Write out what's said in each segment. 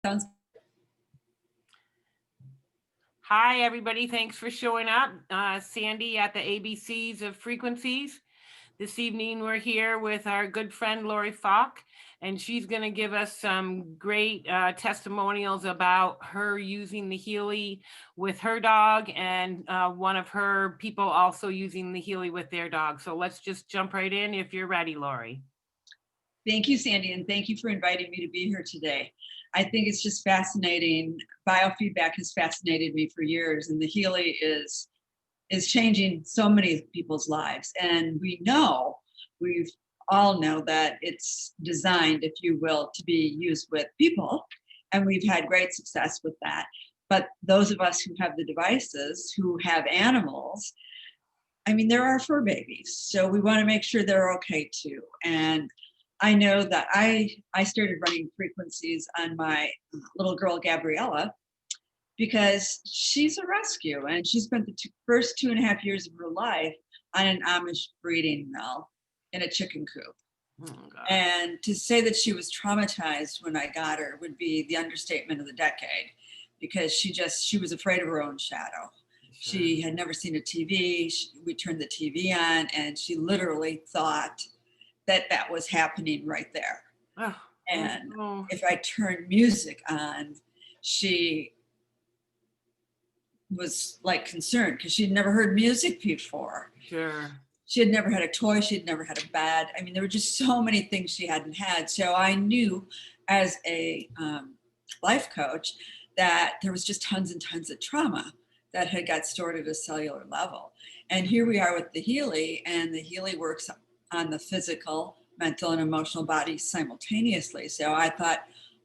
Sounds Hi, everybody. Thanks for showing up. Sandy at the ABCs of Frequencies. This evening, we're here with our good friend, Lori Falk, and she's going to give us some great testimonials about her using the Healy with her dog and one of her people also using the Healy with their dog. So let's just jump right in if you're ready, Lori. Thank you, Sandy, and thank you for inviting me to be here today. I think it's just fascinating. Biofeedback has fascinated me for years, and the Healy is changing so many people's lives. And we've all know that it's designed, if you will, to be used with people, and we've had great success with that. But those of us who have the devices, who have animals, I mean, they're our fur babies, so we want to make sure they're okay too. And I know that I started running frequencies on my little girl Gabriella because she's a rescue, and she spent the first 2.5 years of her life on an Amish breeding mill in a chicken coop. Oh, God. And to say that she was traumatized when I got her would be the understatement of the decade, because she was afraid of her own shadow. Sure. She had never seen a TV. We turned the TV on, and she literally thought that was happening right there. Oh, And oh. if I turned music on, she was like concerned because she'd never heard music before. Sure. She had never had a toy. She had never had a bed. I mean, there were just so many things she hadn't had. So I knew as a life coach that there was just tons and tons of trauma that had got stored at a cellular level. And here we are with the Healy, and the Healy works on the physical, mental, and emotional body simultaneously. So I thought,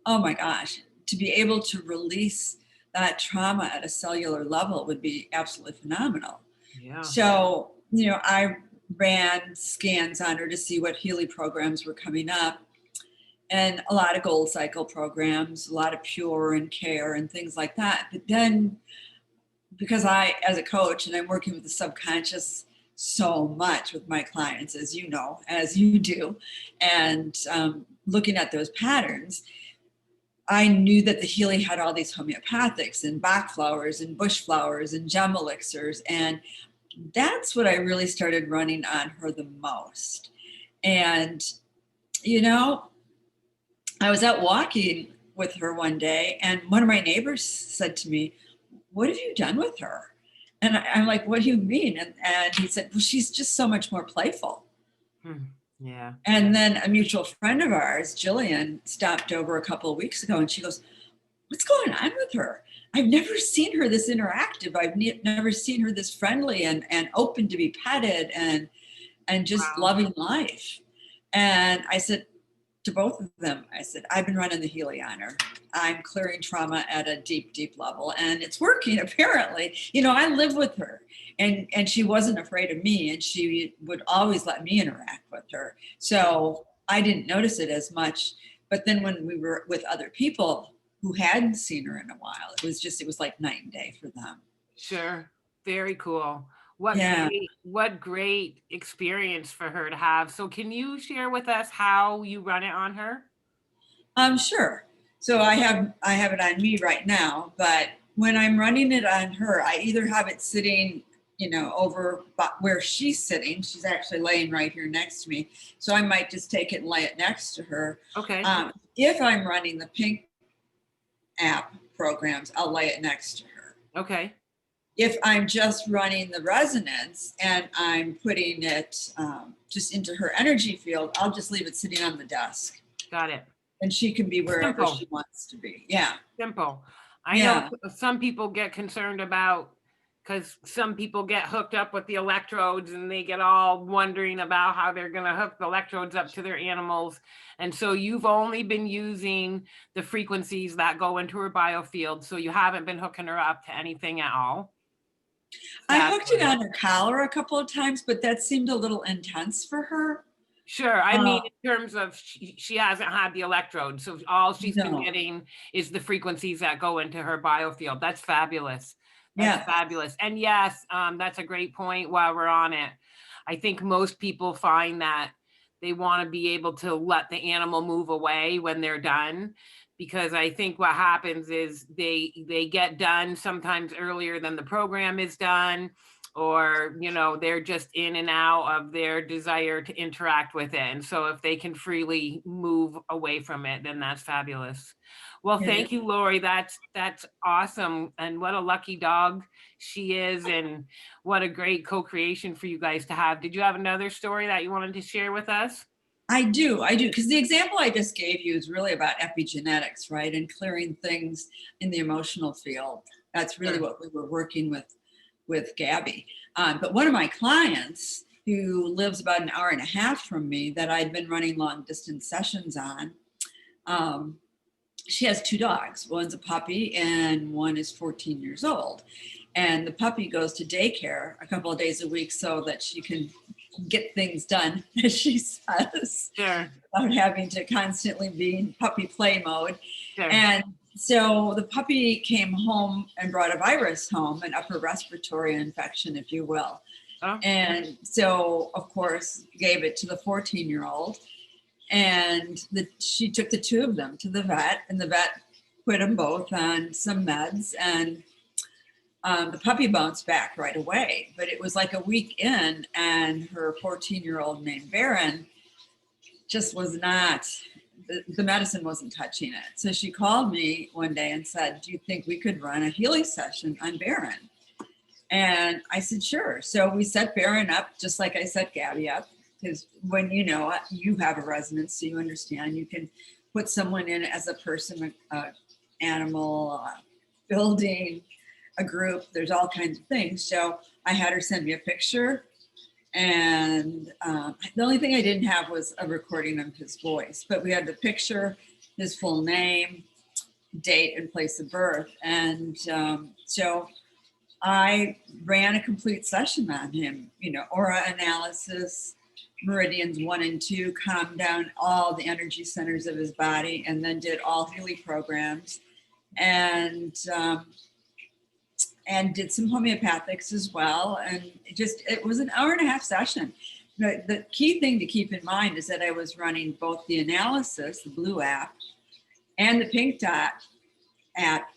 oh my gosh, to be able to release that trauma at a cellular level would be absolutely phenomenal. Yeah. So, I ran scans on her to see what Healy programs were coming up, and a lot of Gold Cycle programs, a lot of Pure and Care and things like that. But then, because as a coach, and I'm working with the subconscious so much with my clients, as you know, as you do, and looking at those patterns, I knew that the Healy had all these homeopathics and Bach flowers and bush flowers and gem elixirs. And that's what I really started running on her the most. And, I was out walking with her one day, and one of my neighbors said to me, "What have you done with her?" And I'm like, "What do you mean?" And he said, "Well, she's just so much more playful." Yeah. And then a mutual friend of ours, Jillian, stopped over a couple of weeks ago, and she goes, "What's going on with her? I've never seen her this interactive. I've never seen her this friendly and open to be petted and just Wow. loving life." And I said to both of them, I said, "I've been running the Healy on her. I'm clearing trauma at a deep, deep level, and it's working apparently." I live with her, and she wasn't afraid of me, and she would always let me interact with her. So I didn't notice it as much. But then when we were with other people who hadn't seen her in a while, it was like night and day for them. Sure. Very cool. What Yeah. great experience for her to have. So can you share with us how you run it on her? Sure. So I have it on me right now, but when I'm running it on her, I either have it sitting, over where she's sitting. She's actually laying right here next to me. So I might just take it and lay it next to her. Okay. If I'm running the Pink app programs, I'll lay it next to her. Okay. If I'm just running the resonance and I'm putting it just into her energy field, I'll just leave it sitting on the desk. Got it. And she can be wherever Simple. she wants to be. Yeah. Simple. I Yeah. know some people get concerned about, because some people get hooked up with the electrodes and they get all wondering about how they're going to hook the electrodes up to their animals. And so you've only been using the frequencies that go into her biofield. So you haven't been hooking her up to anything at all. I hooked it on her collar a couple of times, but that seemed a little intense for her. Sure. I mean, in terms of she hasn't had the electrode. So all she's been getting is the frequencies that go into her biofield. That's fabulous. That's fabulous. And yes, that's a great point while we're on it. I think most people find that they want to be able to let the animal move away when they're done, because I think what happens is they get done sometimes earlier than the program is done, or they're just in and out of their desire to interact with it. And so if they can freely move away from it, then that's fabulous. Well, thank you, Lori. That's awesome. And what a lucky dog she is, and what a great co-creation for you guys to have. Did you have another story that you wanted to share with us? I do, because the example I just gave you is really about epigenetics, right? And clearing things in the emotional field. That's really what we were working with Gabby. But one of my clients who lives about an hour and a half from me that I'd been running long distance sessions on, she has 2 dogs. One's a puppy and one is 14 years old. And the puppy goes to daycare a couple of days a week so that she can get things done, as she says, without having to constantly be in puppy play mode. And so the puppy came home and brought a virus home, an upper respiratory infection, if you will. And so, of course, gave it to the 14-year-old. And she took the 2 of them to the vet, and the vet put them both on some meds, and the puppy bounced back right away. But it was like a week in, and her 14-year-old named Baron just was not, the medicine wasn't touching it. So she called me one day and said, do you think we could run a healing session on Baron? And I said, sure. So we set Baron up just like I set Gabby up. Because when you have a resonance, so you understand, you can put someone in as a person, animal, building, a group. There's all kinds of things. So I had her send me a picture, and the only thing I didn't have was a recording of his voice. But we had the picture, his full name, date, and place of birth. And so I ran a complete session on him. Aura analysis, meridians 1 and 2, calmed down all the energy centers of his body, and then did all healing programs, and did some homeopathics as well. And it was an hour and a half session. The key thing to keep in mind is that I was running both the analysis, the blue app, and the pink dot app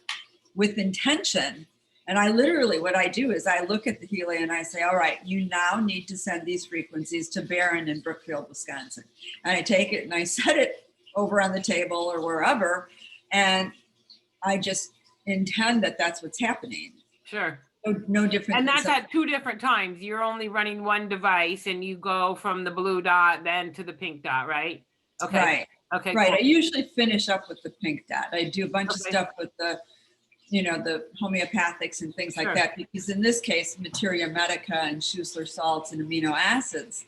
with intention. And I literally, what I do is I look at the Healy and I say, all right, you now need to send these frequencies to Barron in Brookfield, Wisconsin. And I take it and I set it over on the table or wherever. And I just intend that that's what's happening. Sure. No different. And that's at 2 different times. You're only running one device, and you go from the blue dot then to the pink dot, right? Okay. Right. Okay. Right. Cool. I usually finish up with the pink dot. I do a bunch of stuff with the homeopathics and things like that, because in this case, materia medica and Schussler salts and amino acids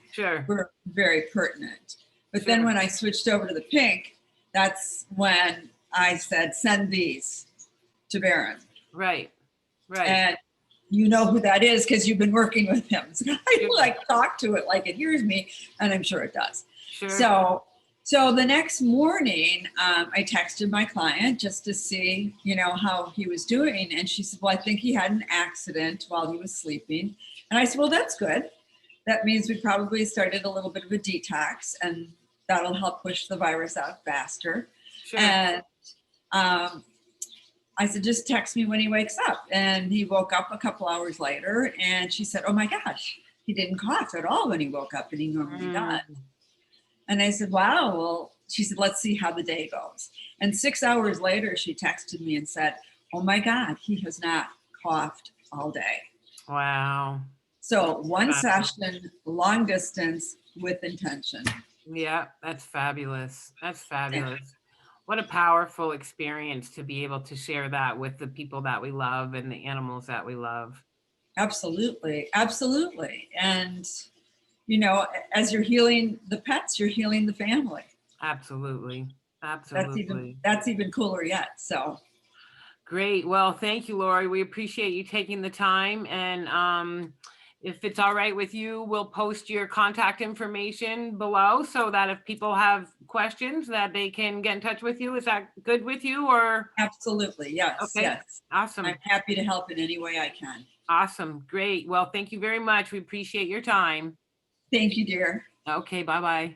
were very pertinent. But then when I switched over to the pink, that's when I said, send these to Baron. Right. And you know who that is because you've been working with him. So I talk to it like it hears me, and I'm sure it does. So the next morning, I texted my client just to see, how he was doing. And she said, well, I think he had an accident while he was sleeping. And I said, well, that's good. That means we probably started a little bit of a detox, and that'll help push the virus out faster. And I said, just text me when he wakes up. And he woke up a couple hours later, and she said, oh my gosh, he didn't cough at all when he woke up, and he normally does. And I said, wow. Well, she said, let's see how the day goes. And 6 hours later, she texted me and said, oh my God, he has not coughed all day. Wow. So one session, long distance, with intention. Yeah, that's fabulous. That's fabulous. What a powerful experience to be able to share that with the people that we love and the animals that we love. Absolutely. Absolutely. And, as you're healing the pets, you're healing the family. Absolutely. That's even cooler yet. So great. Well, thank you, Lori. We appreciate you taking the time. And if it's all right with you, we'll post your contact information below so that if people have questions that they can get in touch with you. Is that good with you? Or absolutely. Yes. Okay. Yes. Awesome. I'm happy to help in any way I can. Awesome. Great. Well, thank you very much. We appreciate your time. Thank you, dear. Okay. Bye-bye.